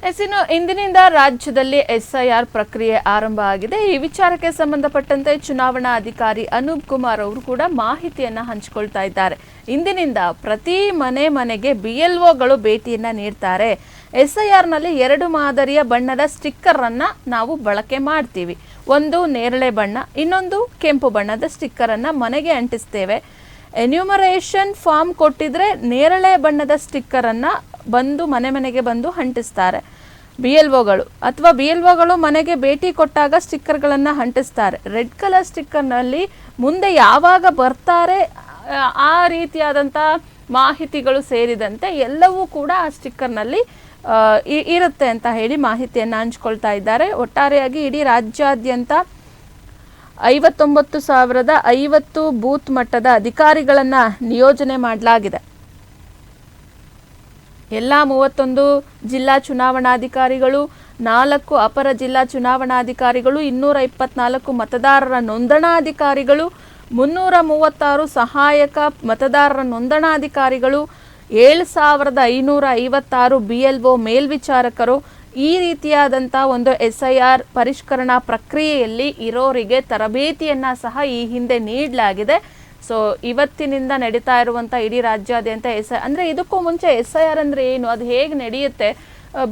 ಇನ್ನು ಇಂದಿನಿಂದ ರಾಜ್ಯದಲ್ಲಿ SIR ಪ್ರಕ್ರಿಯೆ ಆರಂಭ ಆಗಿದೆ. ಈ ವಿಚಾರಕ್ಕೆ ಸಂಬಂಧಪಟ್ಟಂತೆ ಚುನಾವಣಾ ಅಧಿಕಾರಿ ಅನೂಪ್ ಕುಮಾರ್ ಅವರು ಕೂಡ ಮಾಹಿತಿಯನ್ನ ಹಂಚಿಕೊಳ್ತಾ ಇದ್ದಾರೆ. ಇಂದಿನಿಂದ ಪ್ರತಿ ಮನೆಗೆ BLOಗಳು ಭೇಟಿಯನ್ನ ನೀಡ್ತಾರೆ. SIR ನಲ್ಲಿ 2 ಮಾದರಿಯ ಬಣ್ಣದ ಸ್ಟಿಕ್ಕರ್ ಅನ್ನ ನಾವು ಬಳಕೆ ಮಾಡ್ತೀವಿ. ಒಂದು ನೇರಳೆ ಬಣ್ಣ, ಇನ್ನೊಂದು ಕೆಂಪು ಬಣ್ಣದ ಸ್ಟಿಕ್ಕರ್ ಅನ್ನ ಮನೆಗೆ ಅಂಟಿಸ್ತೇವೆ. ಎನ್ಯೂಮರೇಷನ್ ಫಾರ್ಮ್ ಕೊಟ್ಟಿದ್ರೆ ನೇರಳೆ ಬಣ್ಣದ ಸ್ಟಿಕ್ಕರ್ ಅನ್ನ ಬಂದು ಮನೆಗೆ ಬಂದು ಅಂಟಿಸ್ತಾರೆ BLOಗಳು, ಅಥವಾ BLOಗಳು ಮನೆಗೆ ಭೇಟಿ ಕೊಟ್ಟಾಗ ಸ್ಟಿಕ್ಕರ್ಗಳನ್ನು ಅಂಟಿಸ್ತಾರೆ. ರೆಡ್ ಕಲರ್ ಸ್ಟಿಕ್ಕರ್ನಲ್ಲಿ ಮುಂದೆ ಯಾವಾಗ ಬರ್ತಾರೆ ಆ ರೀತಿಯಾದಂಥ ಮಾಹಿತಿಗಳು ಸೇರಿದಂತೆ ಎಲ್ಲವೂ ಕೂಡ ಆ ಸ್ಟಿಕ್ಕರ್ನಲ್ಲಿ ಇರುತ್ತೆ ಅಂತ ಹೇಳಿ ಮಾಹಿತಿಯನ್ನು ಹಂಚ್ಕೊಳ್ತಾ ಇದ್ದಾರೆ. ಒಟ್ಟಾರೆಯಾಗಿ ಇಡೀ ರಾಜ್ಯಾದ್ಯಂತ 59,050 ಬೂತ್ ಮಟ್ಟದ ಅಧಿಕಾರಿಗಳನ್ನು ನಿಯೋಜನೆ ಮಾಡಲಾಗಿದೆ. ಎಲ್ಲ 31 ಜಿಲ್ಲಾ ಚುನಾವಣಾಧಿಕಾರಿಗಳು, 4 ಅಪರ ಜಿಲ್ಲಾ ಚುನಾವಣಾಧಿಕಾರಿಗಳು, 224 ಮತದಾರರ ನೋಂದಣಾಧಿಕಾರಿಗಳು, 336 ಸಹಾಯಕ ಮತದಾರರ ನೋಂದಣಾಧಿಕಾರಿಗಳು, 7,556 BLO ಮೇಲ್ವಿಚಾರಕರು, ಈ ರೀತಿಯಾದಂಥ ಒಂದು SIR ಪರಿಷ್ಕರಣಾ ಪ್ರಕ್ರಿಯೆಯಲ್ಲಿ ಇರೋರಿಗೆ ತರಬೇತಿಯನ್ನು ಸಹ ಈ ಹಿಂದೆ ನೀಡಲಾಗಿದೆ. ಸೊ ಇವತ್ತಿನಿಂದ ನಡೀತಾ ಇರುವಂಥ ಇಡೀ ರಾಜ್ಯಾದ್ಯಂತ ಅಂದರೆ ಇದಕ್ಕೂ ಮುಂಚೆ SIR ಅಂದರೆ ಏನು, ಅದು ಹೇಗೆ ನಡೆಯುತ್ತೆ,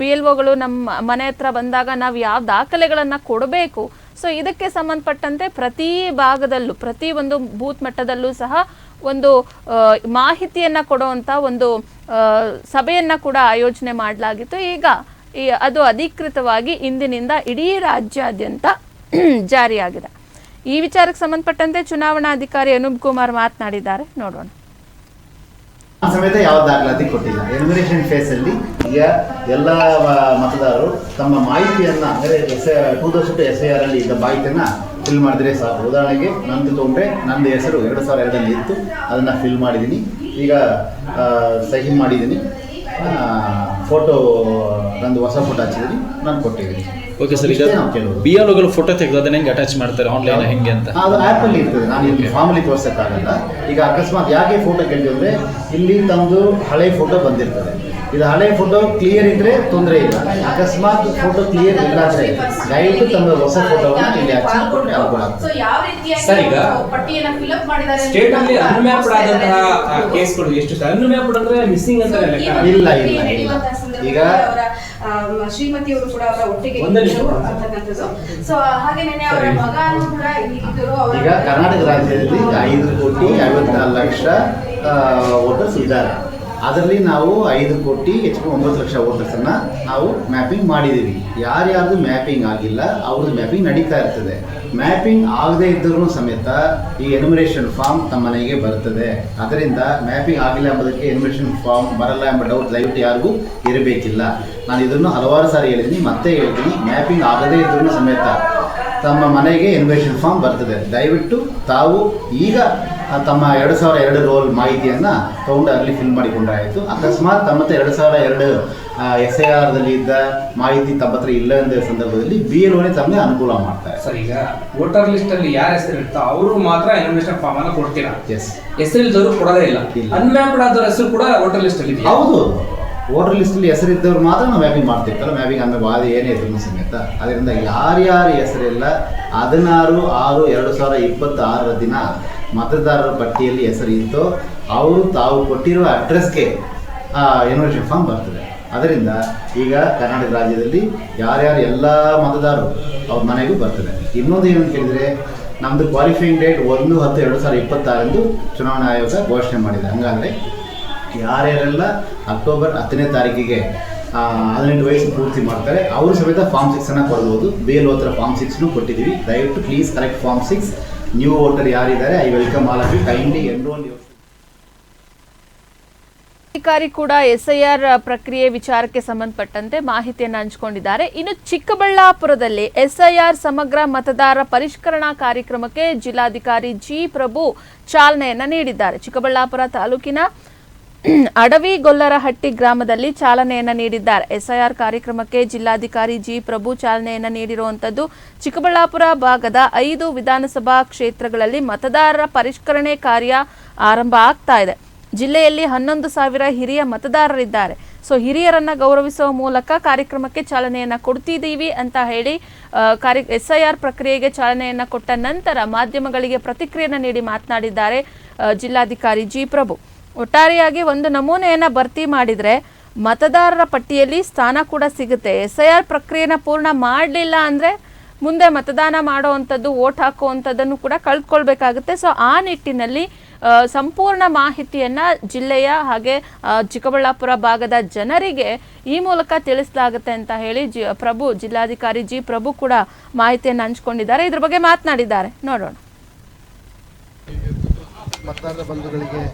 BLOಗಳು ನಮ್ಮ ಮನೆ ಹತ್ರ ಬಂದಾಗ ನಾವು ಯಾವ ದಾಖಲೆಗಳನ್ನು ಕೊಡಬೇಕು, ಸೊ ಇದಕ್ಕೆ ಸಂಬಂಧಪಟ್ಟಂತೆ ಪ್ರತಿ ಭಾಗದಲ್ಲೂ ಪ್ರತಿ ಒಂದು ಬೂತ್ ಮಟ್ಟದಲ್ಲೂ ಸಹ ಒಂದು ಮಾಹಿತಿಯನ್ನು ಕೊಡುವಂಥ ಒಂದು ಸಭೆಯನ್ನು ಕೂಡ ಆಯೋಜನೆ ಮಾಡಲಾಗಿತ್ತು. ಈಗ ಅದು ಅಧಿಕೃತವಾಗಿ ಇಂದಿನಿಂದ ಇಡೀ ರಾಜ್ಯಾದ್ಯಂತ ಜಾರಿಯಾಗಿದೆ. ಈ ವಿಚಾರಕ್ಕೆ ಸಂಬಂಧಪಟ್ಟಂತೆ ಚುನಾವಣಾಧಿಕಾರಿ ಅನೂಪ್ ಕುಮಾರ್ ಮಾತನಾಡಿದ್ದಾರೆ, ನೋಡೋಣ. ಸಮೇತ ಯಾವ ದಾಖಲಾತಿ ಕೊಟ್ಟಿಲ್ಲ. ಎನ್ಯುಮರೇಷನ್ ಫೇಸ್ ಅಲ್ಲಿ ಈಗ ಎಲ್ಲ ಮತದಾರರು ತಮ್ಮ ಮಾಹಿತಿಯನ್ನ ಅಂದರೆ 2002 SIR ಅಲ್ಲಿ ಇದ್ದ ಮಾಹಿತಿಯನ್ನ ಫಿಲ್ ಮಾಡಿದ್ರೆ ಸಾಕು. ಉದಾಹರಣೆಗೆ ನಂದು ತೊಗೊಂಡ್ರೆ ನಂದು ಹೆಸರು 2002 ಇತ್ತು, ಅದನ್ನ ಫಿಲ್ ಮಾಡಿದ್ದೀನಿ. ಈಗ ಸಹಿ ಮಾಡಿದ್ದೀನಿ, ಫೋಟೋ ನಂದು ಹೊಸ ಫೋಟೋ ಹಚ್ಚಿದ್ದೀನಿ, ನಾನು ಕೊಟ್ಟಿದ್ದೀನಿ. ಓಕೆ ಸರ್, ಈಗ BLOಗಳು ಫೋಟೋ ತೆಗೆದು ಅದನ್ನ ಹೆಂಗೆ ಅಟ್ಯಾಚ್ ಮಾಡ್ತಾರೆ ಆನ್ಲೈನ್ ಹೆಂಗೆ ಅಂತ? ಅದು ಆ್ಯಪಲ್ಲಿ ಇರ್ತದೆ, ನಾನು ಇಲ್ಲಿ ಫಾರ್ಮಲ್ಲಿ ತೋರಿಸೋಕ್ಕಾಗಲ್ಲ. ಈಗ ಅಕಸ್ಮಾತ್ ಯಾಕೆ ಫೋಟೋ ಕೇಳಿದ್ರೆ ಇಲ್ಲಿ ತಮ್ಮದು ಹಳೆ ಫೋಟೋ ಬಂದಿರ್ತದೆ. ಇದು ಹಳೆ ಫೋಟೋ ಕ್ಲಿಯರ್ ಇದ್ರೆ ತೊಂದರೆ ಇಲ್ಲ. ಅಕಸ್ಮಾತ್ ಫೋಟೋ ಕ್ಲಿಯರ್ ಇಲ್ಲ ಅಂದ್ರೆ ದಯವಿಟ್ಟು ತಮ್ಮ ಹೊಸ ಫೋಟೋವನ್ನು ಇಲ್ಲಿ ಹಚ್ಚಿ ಸರ್, ಈಗ ಸ್ಟೇಟ್ ಅಲ್ಲಿ ಅನ್ಮ್ಯಾಪ್ಡ್ ಆದಂತಹ ಕೇಸ್ಗಳು ಎಷ್ಟು ಸರ್? ಅನ್ಮ್ಯಾಪ್ಡ್ ಅಂದ್ರೆ ಮಿಸ್ಸಿಂಗ್ ಅಂತ ಇಲ್ಲ. ಈಗ ಶ್ರೀಮತಿ ಅವರು ಕೂಡ ಅವರ ಒಟ್ಟಿಗೆ ಸೊ ಹಾಗೇನೆ ಅವರ ಮಗನೂ ಕೂಡ ಇದ್ದರು. ಈಗ ಕರ್ನಾಟಕ ರಾಜ್ಯದಲ್ಲಿ 5,54,00,000 ವೋಟರ್ಸ್ ಇದ್ದಾರೆ. ಅದರಲ್ಲಿ ನಾವು 5,9,00,000 ವೋಟರ್ಸನ್ನು ನಾವು ಮ್ಯಾಪಿಂಗ್ ಮಾಡಿದ್ದೀವಿ. ಯಾರ್ಯಾರ್ದು ಮ್ಯಾಪಿಂಗ್ ಆಗಿಲ್ಲ ಅವ್ರದ್ದು ಮ್ಯಾಪಿಂಗ್ ನಡೀತಾ ಇರ್ತದೆ. ಮ್ಯಾಪಿಂಗ್ ಆಗದೇ ಇದ್ದರೂ ಸಮೇತ ಈ ಎನ್ಯುಮರೇಷನ್ ಫಾರ್ಮ್ ತಮ್ಮ ಮನೆಗೆ ಬರ್ತದೆ. ಅದರಿಂದ ಮ್ಯಾಪಿಂಗ್ ಆಗಿಲ್ಲ ಎಂಬುದಕ್ಕೆ ಎನ್ಯುಮರೇಷನ್ ಫಾರ್ಮ್ ಬರಲ್ಲ ಎಂಬ ಡೌಟ್ ದಯವಿಟ್ಟು ಯಾರಿಗೂ ಇರಬೇಕಿಲ್ಲ. ನಾನು ಇದನ್ನು ಹಲವಾರು ಸಾರಿ ಹೇಳಿದ್ದೀನಿ, ಮತ್ತೆ ಹೇಳ್ತೀನಿ. ಮ್ಯಾಪಿಂಗ್ ಆಗದೇ ಇದ್ರೂ ಸಮೇತ ತಮ್ಮ ಮನೆಗೆ ಎನ್ಯುಮರೇಷನ್ ಫಾರ್ಮ್ ಬರ್ತದೆ. ದಯವಿಟ್ಟು ತಾವು ಈಗ ತಮ್ಮ 2002 ರೋಲ್ ಮಾಹಿತಿಯನ್ನು ತಗೊಂಡು ಅಲ್ಲಿ ಫಿಲ್ ಮಾಡಿಕೊಂಡ್ರಾಯಿತು. ಅಕಸ್ಮಾತ್ ತಮ್ಮ 2002 SIRದಲ್ಲಿ ಇದ್ದ ಮಾಹಿತಿ ತಮ್ಮ ಹತ್ರ ಇಲ್ಲ ಎಂದ ಸಂದರ್ಭದಲ್ಲಿ BLOನೇ ತಮಗೆ ಅನುಕೂಲ ಮಾಡ್ತಾರೆ. ಸರ್, ಈಗ ವೋಟರ್ ಲಿಸ್ಟ್ ಅಲ್ಲಿ ಯಾರ ಹೆಸರು ಇರುತ್ತೋ ಅವರು ಮಾತ್ರ ಎನ್ಯುಮರೇಷನ್ ಫಾರ್ಮ್ ಅನ್ನು ಕೊಡ್ತೀರಾ? ಎಸ್. ಹೆಸರಿದ್ದವರು ಕೊಡೋದೇ ಇಲ್ಲ. ಅನ್ಮ್ಯಾಪ್ಡ್ ಆದವ್ರ ಹೆಸರು ಕೂಡ ವೋಟರ್ ಲಿಸ್ಟ್ ಅಲ್ಲಿ ಹೌದು. ವೋಟರ್ ಲಿಸ್ಟಲ್ಲಿ ಹೆಸರಿದ್ದವ್ರು ಮಾತ್ರ ನಾವು ಮ್ಯಾಪಿಂಗ್ ಮಾಡ್ತಿರ್ತಾರೆ. ಮ್ಯಾಪಿಂಗ್ ಅಂದರೆ ಬಾಧೆ ಏನೇ ಇದ್ರು ಸಮೇತ. ಅದರಿಂದ ಯಾರ್ಯಾರ ಹೆಸರಿಲ್ಲ 16/6/2026 ದಿನ ಮತದಾರರ ಪಟ್ಟಿಯಲ್ಲಿ ಹೆಸರು ಇತ್ತೋ ಅವರು ತಾವು ಕೊಟ್ಟಿರುವ ಅಡ್ರೆಸ್ಗೆ ಎನ್ಯುಮರೇಷನ್ ಫಾರ್ಮ್ ಬರ್ತದೆ. ಅದರಿಂದ ಈಗ ಕರ್ನಾಟಕ ರಾಜ್ಯದಲ್ಲಿ ಯಾರ್ಯಾರು ಎಲ್ಲ ಮತದಾರರು ಅವ್ರ ಮನೆಗೂ ಬರ್ತದೆ. ಇನ್ನೊಂದು ಏನು ಅಂತ ಕೇಳಿದರೆ, ನಮ್ಮದು ಕ್ವಾಲಿಫೈಯಿಂಗ್ ಡೇಟ್ 1/10/2026 ಚುನಾವಣಾ ಆಯೋಗ ಘೋಷಣೆ ಮಾಡಿದೆ. ಹಂಗಾದರೆ ಯಾರ್ಯಾರೆಲ್ಲ ಅಕ್ಟೋಬರ್ 10ನೇ ತಾರೀಕಿಗೆ 18 ವಯಸ್ಸು ಪೂರ್ತಿ ಮಾಡ್ತಾರೆ ಅವರು ಸಮೇತ ಫಾರ್ಮ್ 6 ಕೊಡ್ಬೋದು. BLO ಹತ್ರ ಫಾರ್ಮ್ 6 ಕೊಟ್ಟಿದ್ದೀವಿ. ದಯವಿಟ್ಟು please correct form 6. New voter ಯಾರಿದ್ದಾರೆ, I welcome all of you, kindly enroll your. ಅಧಿಕಾರಿ ಕೂಡ SIR ಪ್ರಕ್ರಿಯೆ ವಿಚಾರಕ್ಕೆ ಸಂಬಂಧಪಟ್ಟಂತೆ ಮಾಹಿತಿಯನ್ನು ಹಂಚಿಕೊಂಡಿದ್ದಾರೆ. ಇನ್ನು ಚಿಕ್ಕಬಳ್ಳಾಪುರದಲ್ಲಿ SIR ಸಮಗ್ರ ಮತದಾರ ಪರಿಷ್ಕರಣಾ ಕಾರ್ಯಕ್ರಮಕ್ಕೆ ಜಿಲ್ಲಾಧಿಕಾರಿ ಜಿ ಪ್ರಭು ಚಾಲನೆಯನ್ನ ನೀಡಿದ್ದಾರೆ. ಚಿಕ್ಕಬಳ್ಳಾಪುರ ತಾಲೂಕಿನ ಅಡವಿಗೊಲ್ಲರಹಟ್ಟಿ ಗ್ರಾಮದಲ್ಲಿ ಚಾಲನೆಯನ್ನ ನೀಡಿದ್ದಾರೆ. SIR ಕಾರ್ಯಕ್ರಮಕ್ಕೆ ಜಿಲ್ಲಾಧಿಕಾರಿ ಜಿ ಪ್ರಭು ಚಾಲನೆಯನ್ನ ನೀಡಿರುವಂತದ್ದು. ಚಿಕ್ಕಬಳ್ಳಾಪುರ ಭಾಗದ 5 ವಿಧಾನಸಭಾ ಕ್ಷೇತ್ರಗಳಲ್ಲಿ ಮತದಾರರ ಪರಿಷ್ಕರಣೆ ಕಾರ್ಯ ಆರಂಭ ಆಗ್ತಾ ಇದೆ. ಜಿಲ್ಲೆಯಲ್ಲಿ 11,000 ಹಿರಿಯ ಮತದಾರರಿದ್ದಾರೆ. ಸೊ ಹಿರಿಯರನ್ನ ಗೌರವಿಸುವ ಮೂಲಕ ಕಾರ್ಯಕ್ರಮಕ್ಕೆ ಚಾಲನೆಯನ್ನ ಕೊಡ್ತಿದ್ದೀವಿ ಅಂತ ಹೇಳಿ SIR ಪ್ರಕ್ರಿಯೆಗೆ ಚಾಲನೆಯನ್ನ ಕೊಟ್ಟ ನಂತರ ಮಾಧ್ಯಮಗಳಿಗೆ ಪ್ರತಿಕ್ರಿಯೆಯನ್ನು ನೀಡಿ ಮಾತನಾಡಿದ್ದಾರೆ ಜಿಲ್ಲಾಧಿಕಾರಿ ಜಿ ಪ್ರಭು. ಒಟ್ಟಾರೆಯಾಗಿ ಒಂದು ನಮೂನೆಯನ್ನ ಭರ್ತಿ ಮಾಡಿದ್ರೆ ಮತದಾರರ ಪಟ್ಟಿಯಲ್ಲಿ ಸ್ಥಾನ ಕೂಡ ಸಿಗುತ್ತೆ. SIR ಪ್ರಕ್ರಿಯೆನ ಪೂರ್ಣ ಮಾಡಲಿಲ್ಲ ಅಂದರೆ ಮುಂದೆ ಮತದಾನ ಮಾಡುವಂಥದ್ದು, ವೋಟ್ ಹಾಕುವಂಥದ್ದನ್ನು ಕೂಡ ಕಳ್ಕೊಳ್ಬೇಕಾಗುತ್ತೆ. ಸೊ ಆ ನಿಟ್ಟಿನಲ್ಲಿ ಸಂಪೂರ್ಣ ಮಾಹಿತಿಯನ್ನು ಜಿಲ್ಲೆಯ ಹಾಗೆ ಚಿಕ್ಕಬಳ್ಳಾಪುರ ಭಾಗದ ಜನರಿಗೆ ಈ ಮೂಲಕ ತಿಳಿಸಲಾಗುತ್ತೆ ಅಂತ ಹೇಳಿ ಜಿಲ್ಲಾಧಿಕಾರಿ ಜಿ ಪ್ರಭು ಕೂಡ ಮಾಹಿತಿಯನ್ನು ಹಂಚಿಕೊಂಡಿದ್ದಾರೆ. ಇದ್ರ ಬಗ್ಗೆ ಮಾತನಾಡಿದ್ದಾರೆ, ನೋಡೋಣ. ಮತದಾರರ ಬಂಧುಗಳಿಗೆ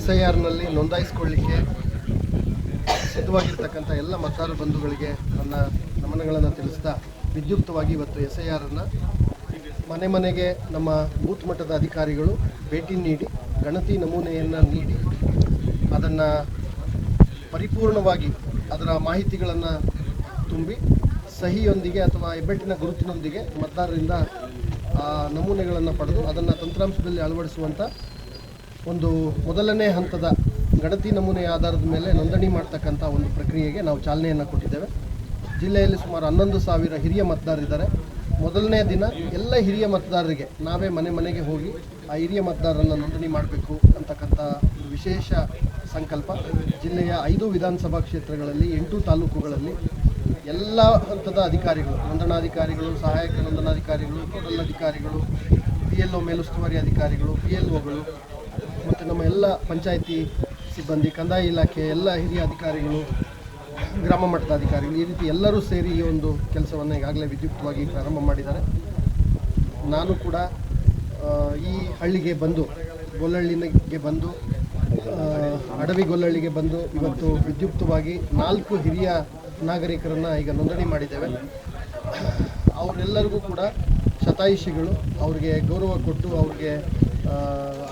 SIRನಲ್ಲಿ ನೋಂದಾಯಿಸಿಕೊಳ್ಳಿಕ್ಕೆ ಸಿದ್ಧವಾಗಿರ್ತಕ್ಕಂಥ ಎಲ್ಲ ಮತದಾರ ಬಂಧುಗಳಿಗೆ ನನ್ನ ನಮನಗಳನ್ನು ತಿಳಿಸ್ತಾ, ವಿದ್ಯುಕ್ತವಾಗಿ ಇವತ್ತು SIRನ್ನು ಮನೆ ಮನೆಗೆ ನಮ್ಮ ಬೂತ್ ಮಟ್ಟದ ಅಧಿಕಾರಿಗಳು ಭೇಟಿ ನೀಡಿ ಗಣತಿ ನಮೂನೆಯನ್ನು ನೀಡಿ ಅದನ್ನು ಪರಿಪೂರ್ಣವಾಗಿ ಅದರ ಮಾಹಿತಿಗಳನ್ನು ತುಂಬಿ ಸಹಿಯೊಂದಿಗೆ ಅಥವಾ ಹೆಬ್ಬೆಟ್ಟಿನ ಗುರುತಿನೊಂದಿಗೆ ಮತದಾರರಿಂದ ನಮೂನೆಗಳನ್ನು ಪಡೆದು ಅದನ್ನು ತಂತ್ರಾಂಶದಲ್ಲಿ ಅಳವಡಿಸುವಂಥ ಒಂದು ಮೊದಲನೇ ಹಂತದ ಗಣತಿ ನಮೂನೆಯ ಆಧಾರದ ಮೇಲೆ ನೋಂದಣಿ ಮಾಡ್ತಕ್ಕಂಥ ಒಂದು ಪ್ರಕ್ರಿಯೆಗೆ ನಾವು ಚಾಲನೆಯನ್ನು ಕೊಟ್ಟಿದ್ದೇವೆ. ಜಿಲ್ಲೆಯಲ್ಲಿ ಸುಮಾರು 11,000 ಹಿರಿಯ ಮತದಾರರಿದ್ದಾರೆ. ಮೊದಲನೇ ದಿನ ಎಲ್ಲ ಹಿರಿಯ ಮತದಾರರಿಗೆ ನಾವೇ ಮನೆ ಮನೆಗೆ ಹೋಗಿ ಆ ಹಿರಿಯ ಮತದಾರರನ್ನು ನೋಂದಣಿ ಮಾಡಬೇಕು ಅಂತಕ್ಕಂಥ ಒಂದು ವಿಶೇಷ ಸಂಕಲ್ಪ. ಜಿಲ್ಲೆಯ 5 ವಿಧಾನಸಭಾ ಕ್ಷೇತ್ರಗಳಲ್ಲಿ 8 ತಾಲೂಕುಗಳಲ್ಲಿ ಎಲ್ಲ ಹಂತದ ಅಧಿಕಾರಿಗಳು, ನೋಂದಣಾಧಿಕಾರಿಗಳು, ಸಹಾಯಕ ನೋಂದಣಾಧಿಕಾರಿಗಳು, ನೋಡಲ್ ಅಧಿಕಾರಿಗಳು, PLO ಮೇಲುಸ್ತುವಾರಿ ಅಧಿಕಾರಿಗಳು, PLOಗಳು ಮತ್ತು ನಮ್ಮ ಎಲ್ಲ ಪಂಚಾಯಿತಿ ಸಿಬ್ಬಂದಿ, ಕಂದಾಯ ಇಲಾಖೆ ಎಲ್ಲ ಹಿರಿಯ ಅಧಿಕಾರಿಗಳು, ಗ್ರಾಮ ಮಟ್ಟದ ಅಧಿಕಾರಿಗಳು, ಈ ರೀತಿ ಎಲ್ಲರೂ ಸೇರಿ ಈ ಒಂದು ಕೆಲಸವನ್ನು ಈಗಾಗಲೇ ವಿದ್ಯುಕ್ತವಾಗಿ ಪ್ರಾರಂಭ ಮಾಡಿದ್ದಾರೆ. ನಾನು ಕೂಡ ಈ ಹಳ್ಳಿಗೆ ಬಂದು, ಗೊಲ್ಲಹಳ್ಳಿಗೆ ಬಂದು, ಅಡವಿ ಗೊಲ್ಲಹಳ್ಳಿಗೆ ಬಂದು ಇವತ್ತು ವಿದ್ಯುಕ್ತವಾಗಿ 4 ಹಿರಿಯ ನಾಗರಿಕರನ್ನು ಈಗ ನೋಂದಣಿ ಮಾಡಿದ್ದೇವೆ. ಅವರೆಲ್ಲರಿಗೂ ಕೂಡ ಶತಾಯುಷಿಗಳು, ಅವರಿಗೆ ಗೌರವ ಕೊಟ್ಟು ಅವ್ರಿಗೆ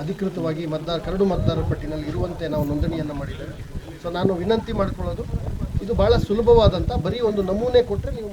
ಅಧಿಕೃತವಾಗಿ ಕರಡು ಮತದಾರರ ಪಟ್ಟಿನಲ್ಲಿ ಇರುವಂತೆ ನಾವು ನೋಂದಣಿಯನ್ನು ಮಾಡಿದ್ದೇವೆ. ಸೊ ನಾನು ವಿನಂತಿ ಮಾಡಿಕೊಳ್ಳೋದು, ಇದು ಭಾಳ ಸುಲಭವಾದಂಥ, ಬರೀ ಒಂದು ನಮೂನೆ ಕೊಟ್ಟರೆ ನೀವು